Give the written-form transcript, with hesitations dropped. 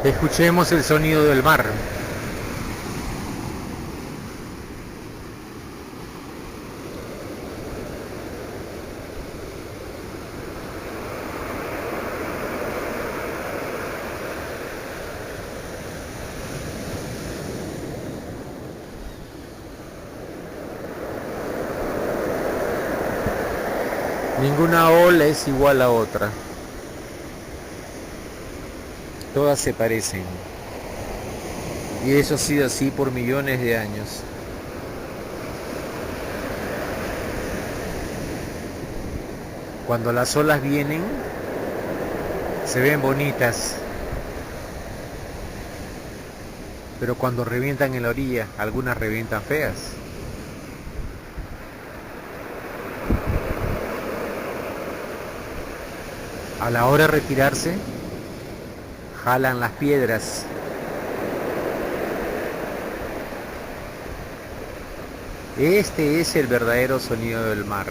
Escuchemos el sonido del mar. Ninguna ola es igual a otra. Todas se parecen. Y eso ha sido así por millones de años. Cuando las olas vienen, se ven bonitas. Pero cuando revientan en la orilla, algunas revientan feas. A la hora de retirarse, jalan las piedras. Este es el verdadero sonido del mar.